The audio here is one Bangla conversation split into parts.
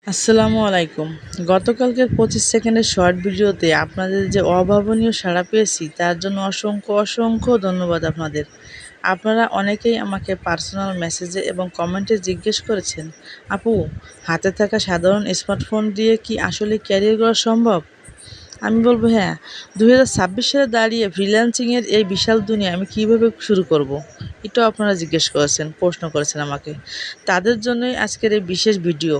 আসসালামু আলাইকুম। গতকালকের ২৫ সেকেন্ডের শর্ট ভিডিওতে আপনাদের যে অভাবনীয় সাড়া পেয়েছি তার জন্য অসংখ্য ধন্যবাদ আপনাদের। আপনারা অনেকেই আমাকে পার্সোনাল মেসেজে এবং কমেন্টে জিজ্ঞেস করেছেন, আপু, হাতে থাকা সাধারণ স্মার্টফোন দিয়ে কি আসলে ক্যারিয়ার করা সম্ভব? আমি বলব হ্যাঁ। ২০২৬ সালে দাঁড়িয়ে ফ্রিল্যান্সিংয়ের এই বিশাল দুনিয়া আমি কীভাবে শুরু করব? এটাও আপনারা জিজ্ঞেস করেছেন, প্রশ্ন করেছেন আমাকে। তাদের জন্যই আজকের এই বিশেষ ভিডিও।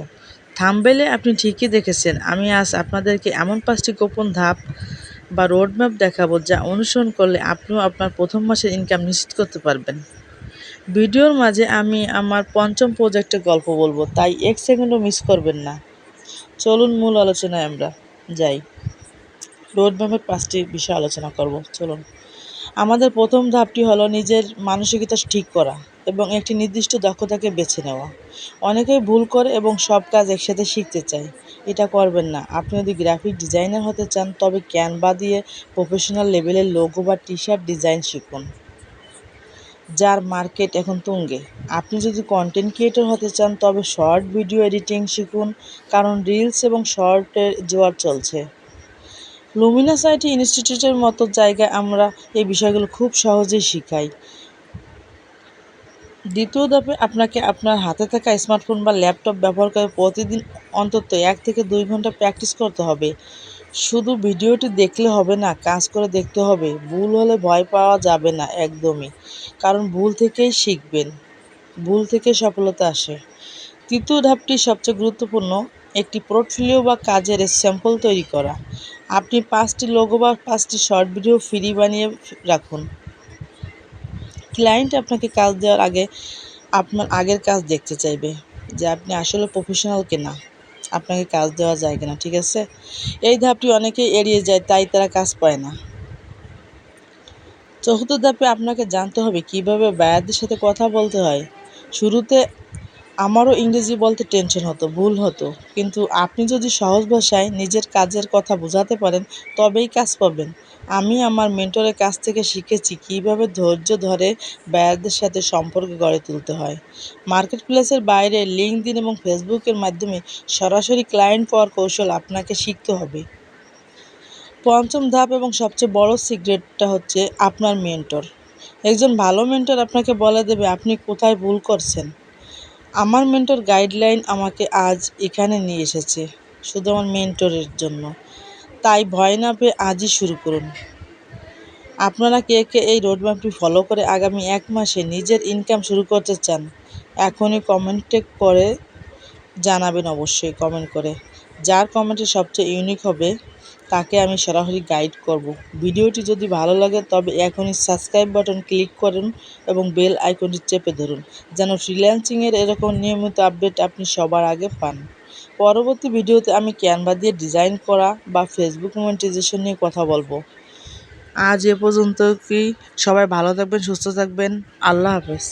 থাম্বনেইলে আপনি ঠিকই দেখেছেন, আমি আজ আপনাদেরকে এমন ৫টি গোপন ধাপ বা রোডম্যাপ দেখাবো যা অনুসরণ করলে আপনিও আপনার প্রথম মাসের ইনকাম নিশ্চিত করতে পারবেন। ভিডিওর মাঝে আমি আমার পঞ্চম প্রজেক্টের গল্প বলবো, তাই ১ সেকেন্ডও মিস করবেন না। চলুন মূল আলোচনায় আমরা যাই। রোডম্যাপের ৫টি বিষয় আলোচনা করব। চলুন। আমাদের প্রথম ধাপটি হলো নিজের মানসিকতা ঠিক করা এবং একটি নির্দিষ্ট দক্ষতাকে বেছে নেওয়া। অনেকেই ভুল করে এবং সব কাজ একসাথে শিখতে চায়। এটা করবেন না। আপনি যদি গ্রাফিক ডিজাইনার হতে চান তবে ক্যানভা দিয়ে প্রফেশনাল লেভেলের লোগো বা টি-শার্ট ডিজাইন শিখুন, যার মার্কেট এখন তুঙ্গে। আপনি যদি কন্টেন্ট ক্রিয়েটর হতে চান তবে শর্ট ভিডিও এডিটিং শিখুন, কারণ রিলস এবং শর্টের জোয়ার চলছে। লুমিনাস আইটি ইনস্টিটিউটের মতো জায়গায় আমরা এই বিষয়গুলো খুব সহজেই শিখাই। দ্বিতীয় ধাপে আপনাকে আপনার হাতে থাকা স্মার্টফোন বা ল্যাপটপ ব্যবহার করে প্রতিদিন অন্তত ১ থেকে ২ ঘন্টা প্র্যাকটিস করতে হবে। শুধু ভিডিওটি দেখলে হবে না, কাজ করে দেখতে হবে। ভুল হলে ভয় পাওয়া যাবে না একদমই, কারণ ভুল থেকেই শিখবেন, ভুল থেকে সফলতা আসে। তৃতীয় ধাপটি সবচেয়ে গুরুত্বপূর্ণ, একটি পোর্টফোলিও বা কাজের স্যাম্পল তৈরি করা। আপনি ৫টি লোগো বা ৫টি শর্ট ভিডিও ফ্রি বানিয়ে রাখুন। ক্লায়েন্ট আপনাকে কাজ দেওয়ার আগে আপনার আগের কাজ দেখতে চাইবে যে আপনি আসলে প্রফেশনাল কিনা, আপনাকে কাজ দেওয়া যায় কিনা, ঠিক আছে? এই ধাপটি অনেকেই এড়িয়ে যায়, তাই তারা কাজ পায় না। চতুর্থ ধাপে আপনাকে জানতে হবে কীভাবে বায়ারদের সাথে কথা বলতে হয়। শুরুতে আমারও ইংরেজি বলতে টেনশন হতো, ভুল হতো, কিন্তু আপনি যদি সহজ ভাষায় নিজের কাজের কথা বোঝাতে পারেন তবেই কাজ পাবেন। আমি আমার মেন্টরের কাছ থেকে শিখেছি কীভাবে ধৈর্য ধরে বায়ারদের সাথে সম্পর্ক গড়ে তুলতে হয়। মার্কেট প্লেসের বাইরে লিঙ্কডইন এবং ফেসবুকের মাধ্যমে সরাসরি ক্লায়েন্ট পাওয়ার কৌশল আপনাকে শিখতে হবে। পঞ্চম ধাপ এবং সবচেয়ে বড় সিক্রেটটা হচ্ছে আপনার মেন্টর। একজন ভালো মেন্টর আপনাকে বলে দেবে আপনি কোথায় ভুল করছেন। আমার মেন্টর গাইডলাইন আমাকে আজ এখানে নিয়ে এসেছে শুধু আমার মেন্টরের জন্য। তাই ভয় না পেয়ে আজই শুরু করুন। আপনারা কে কে এই রোডম্যাপটি ফলো করে আগামী ১ মাসে নিজের ইনকাম শুরু করতে চান? এখনই কমেন্টে করে জানাবেন, অবশ্যই কমেন্ট করে। যার কমেন্টে সবচেয়ে ইউনিক হবে তাকে আমি সরাসরি গাইড করব। ভিডিওটি যদি ভালো লাগে তবে এখনই সাবস্ক্রাইব বাটন ক্লিক করুন এবং বেল আইকনটি চেপে ধরুন, যেন ফ্রিল্যান্সিংয়ের এরকম নিয়মিত আপডেট আপনি সবার আগে পান। পরবর্তী ভিডিওতে আমি ক্যানভা দিয়ে ডিজাইন করা বা ফেসবুক মনিটাইজেশন নিয়ে কথা বলবো। আজ এ পর্যন্তই। সবাই ভালো থাকবেন, সুস্থ থাকবেন। আল্লাহ হাফেজ।